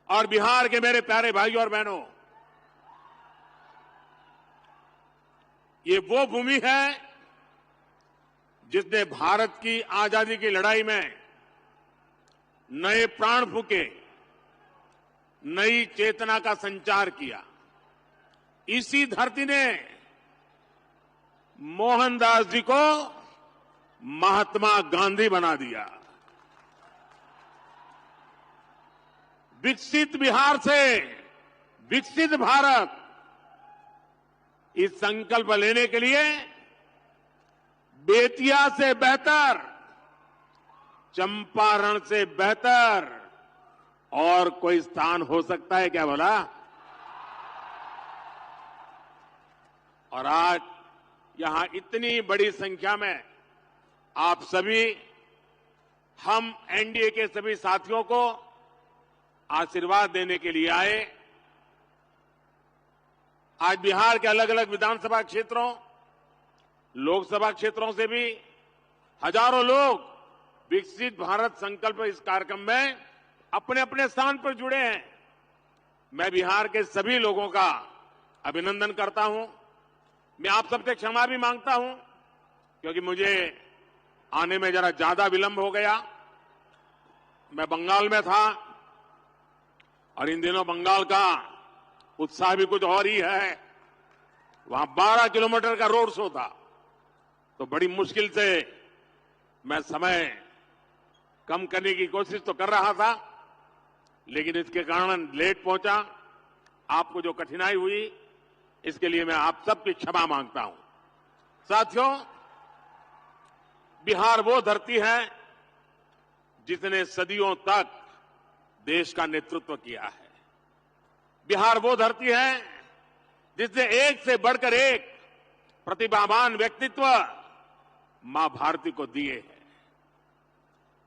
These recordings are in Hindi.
और बिहार के मेरे प्यारे भाइयों और बहनों, ये वो भूमि है जिसने भारत की आजादी की लड़ाई में नए प्राण फूके, नई चेतना का संचार किया। इसी धरती ने मोहनदास जी को महात्मा गांधी बना दिया। विकसित बिहार से विकसित भारत, इस संकल्प लेने के लिए बेतिया से बेहतर, चंपारण से बेहतर और कोई स्थान हो सकता है क्या बोला? और आज यहां इतनी बड़ी संख्या में आप सभी, हम एनडीए के सभी साथियों को आशीर्वाद देने के लिए आए। आज बिहार के अलग अलग विधानसभा क्षेत्रों, लोकसभा क्षेत्रों से भी हजारों लोग विकसित भारत संकल्प इस कार्यक्रम में अपने अपने स्थान पर जुड़े हैं। मैं बिहार के सभी लोगों का अभिनंदन करता हूं। मैं आप सबसे क्षमा भी मांगता हूं क्योंकि मुझे आने में जरा ज्यादा विलंब हो गया। मैं बंगाल में था और इन दिनों बंगाल का उत्साह भी कुछ और ही है। वहां 12 किलोमीटर का रोड शो था, तो बड़ी मुश्किल से मैं समय कम करने की कोशिश तो कर रहा था, लेकिन इसके कारण लेट पहुंचा। आपको जो कठिनाई हुई, इसके लिए मैं आप सबकी क्षमा मांगता हूं। साथियों, बिहार वो धरती है जिसने सदियों तक देश का नेतृत्व किया है। बिहार वो धरती है जिसने एक से बढ़कर एक प्रतिभावान व्यक्तित्व मां भारती को दिए हैं।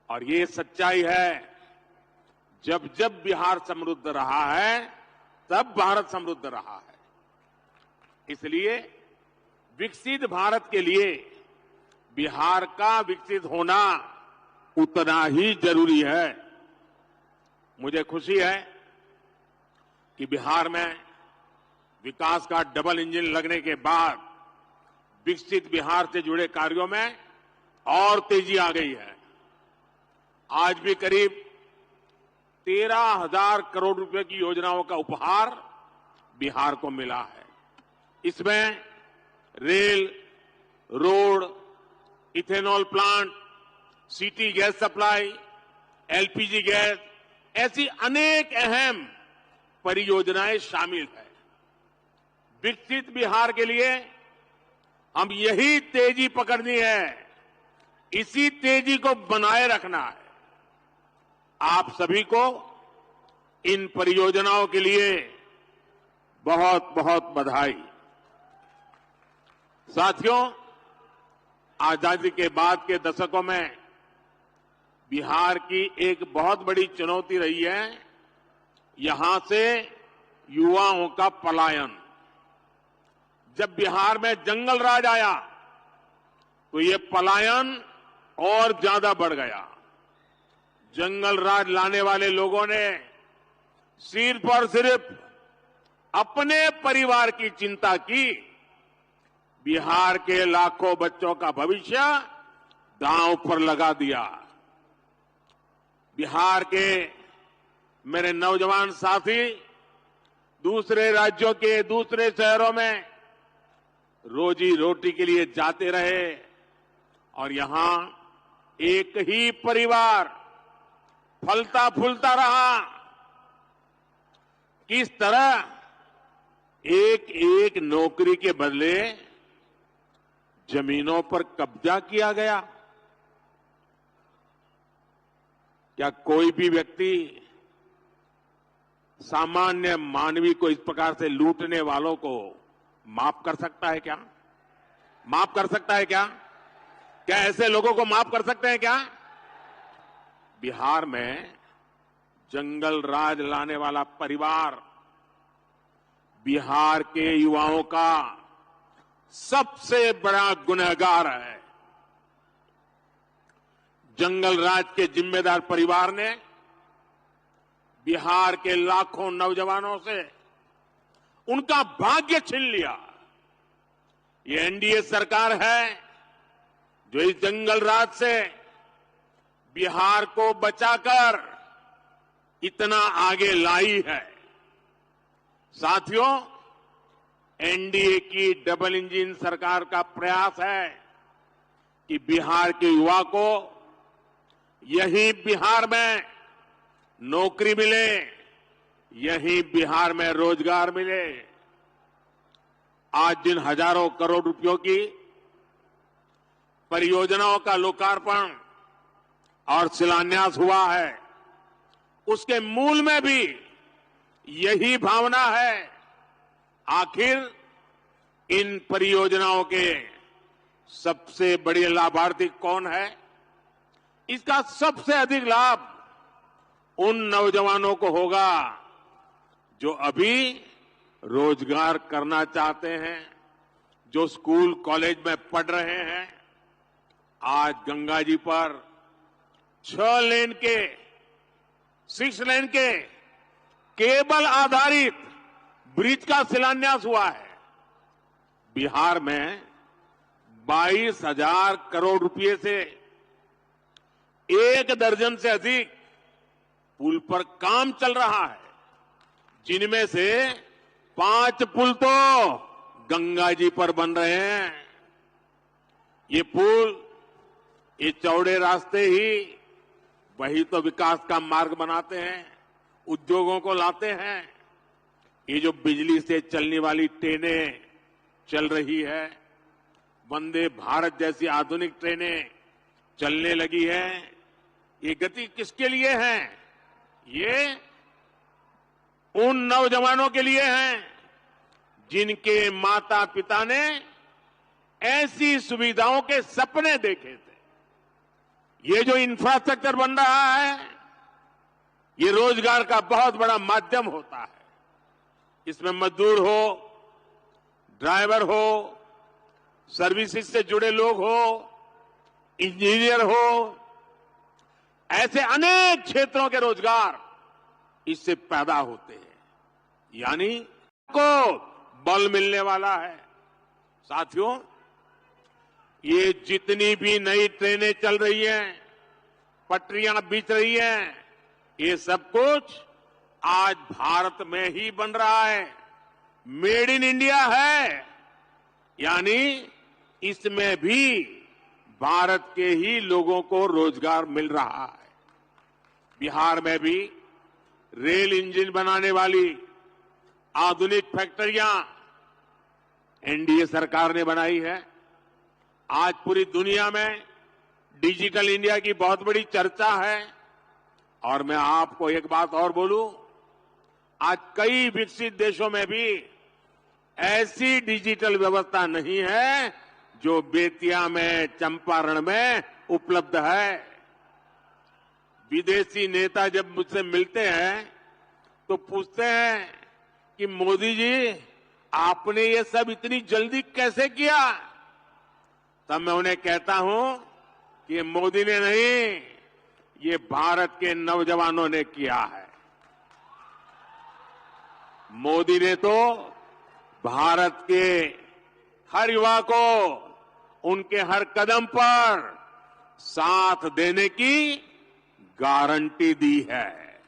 और ये सच्चाई है, जब जब बिहार समृद्ध रहा है तब भारत समृद्ध रहा है। इसलिए विकसित भारत के लिए बिहार का विकसित होना उतना ही जरूरी है। मुझे खुशी है कि बिहार में विकास का डबल इंजन लगने के बाद विकसित बिहार से जुड़े कार्यों में और तेजी आ गई है। आज भी करीब 13,000 करोड़ रुपए की योजनाओं का उपहार बिहार को मिला है। इसमें rail, road, ethanol plant, city gas supply, LPG gas, ऐसी अनेक अहम परियोजनाएं शामिल है। विकसित बिहार के लिए हम यही तेजी पकड़नी है, इसी तेजी को बनाए रखना है। आप सभी को इन परियोजनाओं के लिए बहुत बहुत बधाई। साथियों, आजादी के बाद के दशकों में बिहार की एक बहुत बड़ी चुनौती रही है, यहां से युवाओं का पलायन। जब बिहार में जंगल राज आया तो ये पलायन और ज्यादा बढ़ गया। जंगल राज लाने वाले लोगों ने सिर्फ और सिर्फ अपने परिवार की चिंता की, बिहार के लाखों बच्चों का भविष्य दांव पर लगा दिया। बिहार के मेरे नौजवान साथी दूसरे राज्यों के दूसरे शहरों में रोजी रोटी के लिए जाते रहे और यहां एक ही परिवार फलता फूलता रहा। किस तरह एक एक नौकरी के बदले जमीनों पर कब्जा किया गया। क्या कोई भी व्यक्ति सामान्य मानवी को इस प्रकार से लूटने वालों को माफ कर सकता है क्या? माफ कर सकता है क्या? क्या ऐसे लोगों को माफ कर सकते हैं क्या? बिहार में जंगल राज लाने वाला परिवार बिहार के युवाओं का सबसे बड़ा गुनहगार है। जंगल राज के जिम्मेदार परिवार ने बिहार के लाखों नौजवानों से उनका भाग्य छीन लिया। ये एनडीए सरकार है जो इस जंगल राज से बिहार को बचाकर इतना आगे लाई है। साथियों, एनडीए की डबल इंजन सरकार का प्रयास है कि बिहार के युवा को यही बिहार में नौकरी मिले, यही बिहार में रोजगार मिले। आज जिन हजारों करोड़ रुपयों की परियोजनाओं का लोकार्पण और शिलान्यास हुआ है, उसके मूल में भी यही भावना है। आखिर इन परियोजनाओं के सबसे बड़े लाभार्थी कौन है? इसका सबसे अधिक लाभ उन नौजवानों को होगा जो अभी रोजगार करना चाहते हैं, जो स्कूल कॉलेज में पढ़ रहे हैं। आज गंगा जी पर 6 लेन के केबल आधारित ब्रिज का शिलान्यास हुआ है। बिहार में 22,000 करोड़ रुपए से 1 दर्जन से अधिक पुल पर काम चल रहा है, जिनमें से 5 पुल तो गंगा जी पर बन रहे हैं। ये पुल, ये चौड़े रास्ते ही वही तो विकास का मार्ग बनाते हैं, उद्योगों को लाते हैं। ये जो बिजली से चलने वाली ट्रेनें चल रही है, वंदे भारत जैसी आधुनिक ट्रेनें चलने लगी है, ये गति किसके लिए है? ये उन नौजवानों के लिए है जिनके माता पिता ने ऐसी सुविधाओं के सपने देखे थे। ये जो इंफ्रास्ट्रक्चर बन रहा है, ये रोजगार का बहुत बड़ा माध्यम होता है। इसमें मजदूर हो, ड्राइवर हो, सर्विसेज से जुड़े लोग हो, इंजीनियर हो, ऐसे अनेक क्षेत्रों के रोजगार इससे पैदा होते हैं, यानी को बल मिलने वाला है। साथियों, ये जितनी भी नई ट्रेनें चल रही हैं, पटरियां बिछ रही हैं, ये सब कुछ आज भारत में ही बन रहा है। मेड इन इंडिया है, यानी इसमें भी भारत के ही लोगों को रोजगार मिल रहा है। बिहार में भी रेल इंजन बनाने वाली आधुनिक फैक्ट्रियां एनडीए सरकार ने बनाई है। आज पूरी दुनिया में डिजिटल इंडिया की बहुत बड़ी चर्चा है। और मैं आपको एक बात और बोलूं, आज कई विकसित देशों में भी ऐसी डिजिटल व्यवस्था नहीं है जो बेतिया में, चंपारण में उपलब्ध है। विदेशी नेता जब मुझसे मिलते हैं तो पूछते हैं कि मोदी जी, आपने ये सब इतनी जल्दी कैसे किया? तब मैं उन्हें कहता हूं कि ये मोदी ने नहीं, ये भारत के नौजवानों ने किया है। मोदी ने तो भारत के हर युवा को उनके हर कदम पर साथ देने की गारंटी दी है।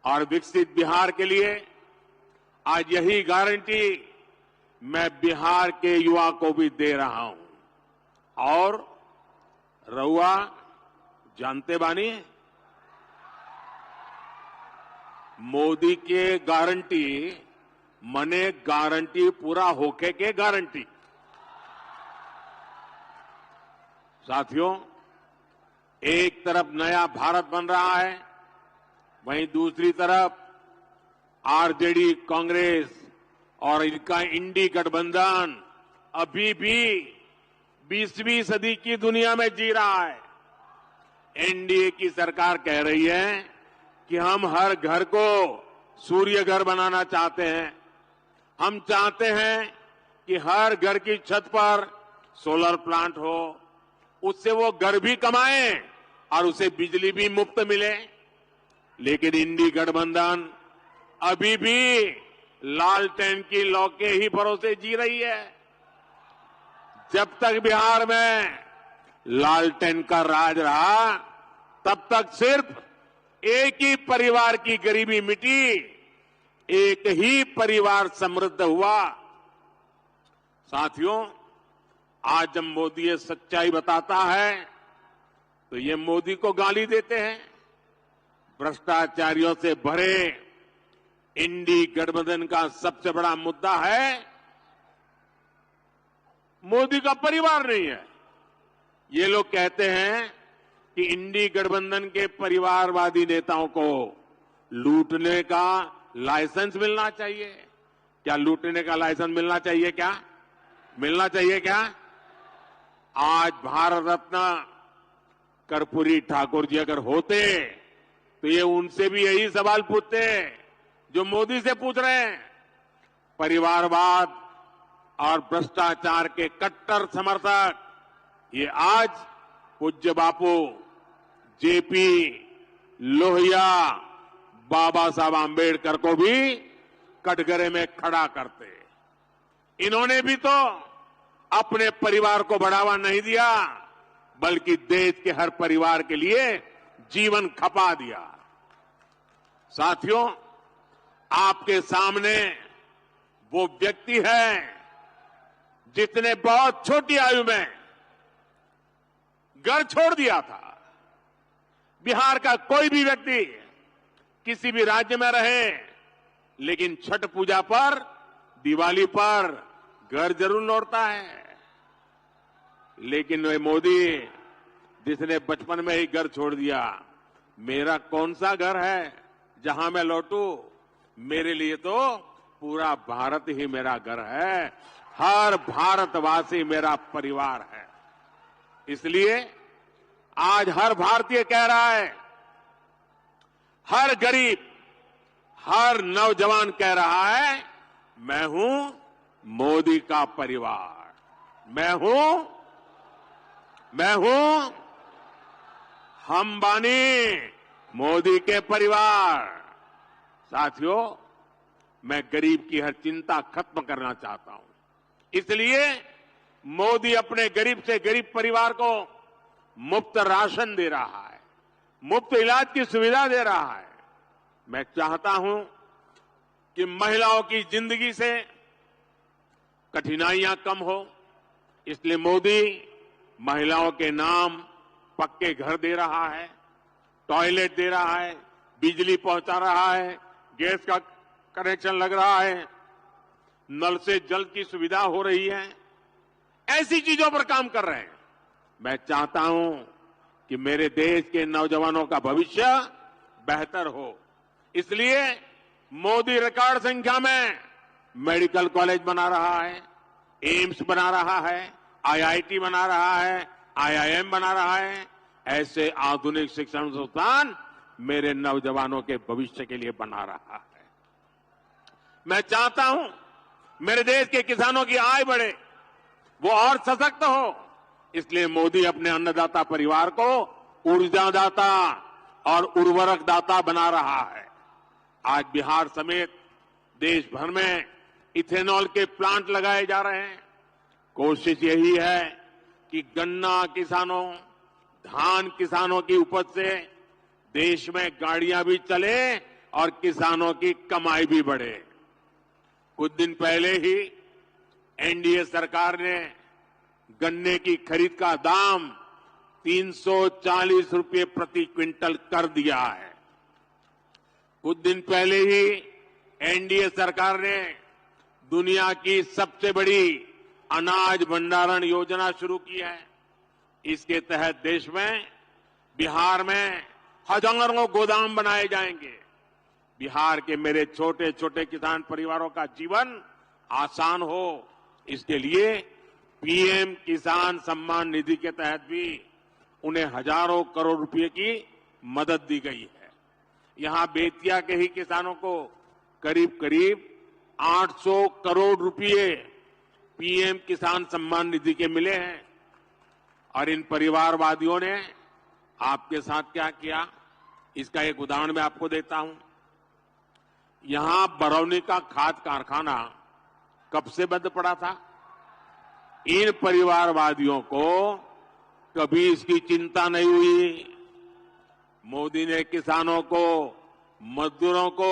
और विकसित बिहार के लिए आज यही गारंटी मैं बिहार के युवा को भी दे रहा हूं। और रउआ जानते बानी, मोदी के गारंटी मने गारंटी पूरा होके के गारंटी। साथियों, एक तरफ नया भारत बन रहा है, वहीं दूसरी तरफ आरजेडी, कांग्रेस और इनका इंडी गठबंधन अभी भी 20वीं सदी की दुनिया में जी रहा है। एनडीए की सरकार कह रही है कि हम हर घर को सूर्य घर बनाना चाहते हैं। हम चाहते हैं कि हर घर की छत पर सोलर प्लांट हो, उससे वो घर भी कमाएं और उसे बिजली भी मुफ्त मिले। लेकिन इंडी गठबंधन अभी भी लालटेन की लौ के ही भरोसे जी रही है। जब तक बिहार में लालटेन का राज रहा, तब तक सिर्फ एक ही परिवार की गरीबी मिटी, एक ही परिवार समृद्ध हुआ। साथियों, आज जब मोदी ये सच्चाई बताता है तो ये मोदी को गाली देते हैं। भ्रष्टाचारियों से भरे इंडी गठबंधन का सबसे बड़ा मुद्दा है मोदी का परिवार नहीं है। ये लोग कहते हैं कि इंडी गठबंधन के परिवारवादी नेताओं को लूटने का लाइसेंस मिलना चाहिए। क्या लूटने का लाइसेंस मिलना चाहिए? क्या मिलना चाहिए? क्या आज भारत रत्न कर्पूरी ठाकुर जी अगर होते तो ये उनसे भी यही सवाल पूछते जो मोदी से पूछ रहे हैं। परिवारवाद और भ्रष्टाचार के कट्टर समर्थक ये आज पूज्य बापू जेपी लोहिया बाबा साहब आंबेडकर को भी कटघरे में खड़ा करते। इन्होंने भी तो अपने परिवार को बढ़ावा नहीं दिया, बल्कि देश के हर परिवार के लिए जीवन खपा दिया। साथियों, आपके सामने वो व्यक्ति है जिसने बहुत छोटी आयु में घर छोड़ दिया था। बिहार का कोई भी व्यक्ति किसी भी राज्य में रहे, लेकिन छठ पूजा पर, दिवाली पर घर जरूर लौटता है। लेकिन वे मोदी जिसने बचपन में ही घर छोड़ दिया, मेरा कौन सा घर है जहां मैं लौटूं? मेरे लिए तो पूरा भारत ही मेरा घर है, हर भारतवासी मेरा परिवार है। इसलिए आज हर भारतीय कह रहा है, हर गरीब, हर नौजवान कह रहा है, मैं हूं मोदी का परिवार, मैं हूं हम बानी मोदी के परिवार। साथियों, मैं गरीब की हर चिंता खत्म करना चाहता हूं। इसलिए मोदी अपने गरीब से गरीब परिवार को मुफ्त राशन दे रहा है, मुफ्त इलाज की सुविधा दे रहा है। मैं चाहता हूं कि महिलाओं की जिंदगी से कठिनाइयां कम हो, इसलिए मोदी महिलाओं के नाम पक्के घर दे रहा है, टॉयलेट दे रहा है, बिजली पहुंचा रहा है, गैस का कनेक्शन लग रहा है, नल से जल की सुविधा हो रही है। ऐसी चीजों पर काम कर रहे हैं। मैं चाहता हूं कि मेरे देश के नौजवानों का भविष्य बेहतर हो, इसलिए मोदी रिकॉर्ड संख्या में मेडिकल कॉलेज बना रहा है, एम्स बना रहा है, आईआईटी बना रहा है, आईआईएम बना रहा है। ऐसे आधुनिक शिक्षण संस्थान मेरे नौजवानों के भविष्य के लिए बना रहा है। मैं चाहता हूं मेरे देश के किसानों की आय बढ़े, वो और सशक्त हो, इसलिए मोदी अपने अन्नदाता परिवार को ऊर्जादाता और उर्वरक दाता बना रहा है। आज बिहार समेत देश भर में इथेनॉल के प्लांट लगाए जा रहे हैं। कोशिश यही है कि गन्ना किसानों, धान किसानों की उपज से देश में गाड़ियां भी चले और किसानों की कमाई भी बढ़े। कुछ दिन पहले ही एनडीए सरकार ने गन्ने की खरीद का दाम 340 रुपये प्रति क्विंटल कर दिया है। कुछ दिन पहले ही एनडीए सरकार ने दुनिया की सबसे बड़ी अनाज भंडारण योजना शुरू की है। इसके तहत देश में, बिहार में हजारों गोदाम बनाए जाएंगे। बिहार के मेरे छोटे छोटे किसान परिवारों का जीवन आसान हो, इसके लिए पीएम किसान सम्मान निधि के तहत भी उन्हें हजारों करोड़ रुपए की मदद दी गई है। यहां बेतिया के ही किसानों को करीब करीब 800 करोड़ रुपए पीएम किसान सम्मान निधि के मिले हैं। और इन परिवारवादियों ने आपके साथ क्या किया? इसका एक उदाहरण मैं आपको देता हूं। यहां बरौनी का खाद कारखाना कब से बंद पड़ा था? इन परिवारवादियों को कभी इसकी चिंता नहीं हुई। मोदी ने किसानों को, मजदूरों को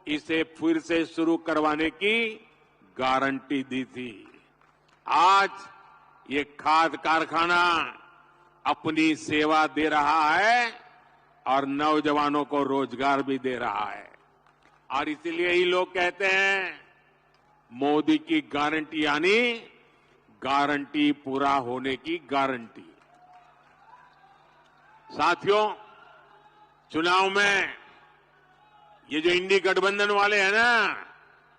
इसे फिर से शुरू करवाने की गारंटी दी थी। आज ये खाद कारखाना अपनी सेवा दे रहा है और नौजवानों को रोजगार भी दे रहा है। और इसीलिए ही लोग कहते हैं मोदी की गारंटी यानी गारंटी पूरा होने की गारंटी। साथियों, चुनाव में ये जो इंडी गठबंधन वाले हैं ना,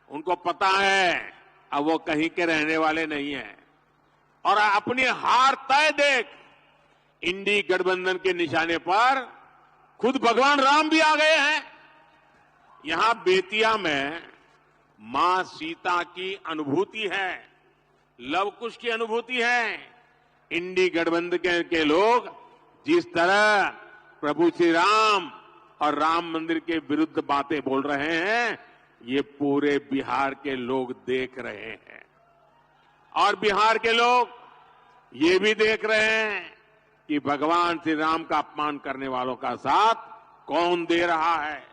उनको पता है अब वो कहीं के रहने वाले नहीं हैं और अपनी हार तय देख इंडी गठबंधन के निशाने पर खुद भगवान राम भी आ गए हैं। यहां बेतिया में मां सीता की अनुभूति है, लव कुश की अनुभूति है। इंडी गठबंधन के लोग जिस तरह प्रभु श्री राम और राम मंदिर के विरुद्ध बातें बोल रहे हैं, ये पूरे बिहार के लोग देख रहे हैं। और बिहार के लोग ये भी देख रहे हैं कि भगवान श्री राम का अपमान करने वालों का साथ कौन दे रहा है।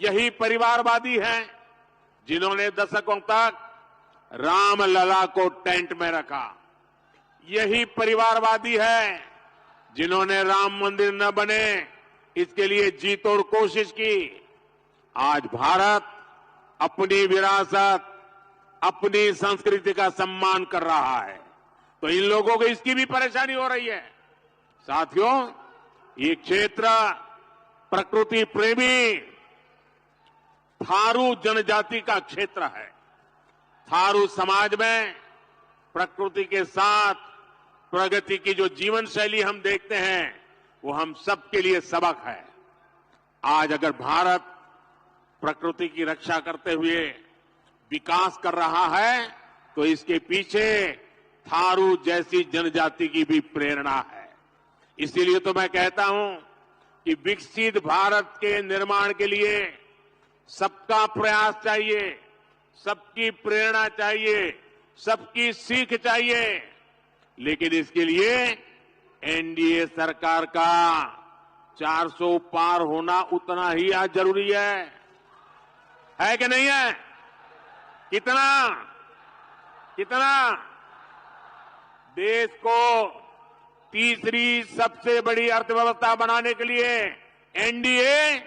यही परिवारवादी हैं जिन्होंने दशकों तक रामलला को टेंट में रखा। यही परिवारवादी है जिन्होंने राम मंदिर न बने इसके लिए जी तोड़ कोशिश की। आज भारत अपनी विरासत, अपनी संस्कृति का सम्मान कर रहा है, तो इन लोगों को इसकी भी परेशानी हो रही है। साथियों, ये क्षेत्र प्रकृति प्रेमी थारू जनजाति का क्षेत्र है। थारू समाज में प्रकृति के साथ प्रगति की जो जीवन शैली हम देखते हैं, वो हम सबके लिए सबक है। आज अगर भारत प्रकृति की रक्षा करते हुए विकास कर रहा है, तो इसके पीछे थारू जैसी जनजाति की भी प्रेरणा है। इसीलिए तो मैं कहता हूं कि विकसित भारत के निर्माण के लिए सबका प्रयास चाहिए, सबकी प्रेरणा चाहिए, सबकी सीख चाहिए। लेकिन इसके लिए एनडीए सरकार का 400 पार होना उतना ही आज जरूरी है कि नहीं है? कितना देश को तीसरी सबसे बड़ी अर्थव्यवस्था बनाने के लिए एनडीए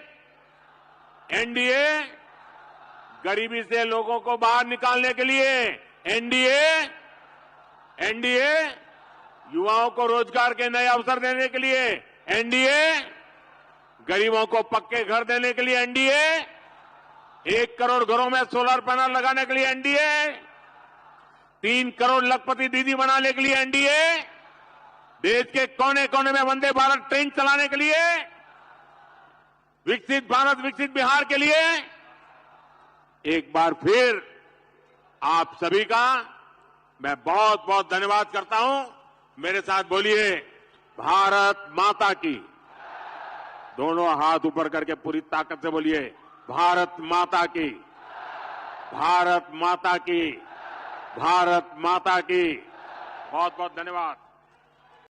गरीबी से लोगों को बाहर निकालने के लिए एनडीए युवाओं को रोजगार के नए अवसर देने के लिए एनडीए, गरीबों को पक्के घर देने के लिए एनडीए, 1 करोड़ घरों में सोलर पैनल लगाने के लिए एनडीए, 3 करोड़ लखपति दीदी बनाने के लिए एनडीए, देश के कोने कोने में वंदे भारत ट्रेन चलाने के लिए, विकसित भारत विकसित बिहार के लिए एक बार फिर आप सभी का मैं बहुत बहुत धन्यवाद करता हूं। मेरे साथ बोलिए, भारत माता की। दोनों हाथ ऊपर करके पूरी ताकत से बोलिए, भारत माता की, भारत माता की, भारत माता की। बहुत बहुत धन्यवाद।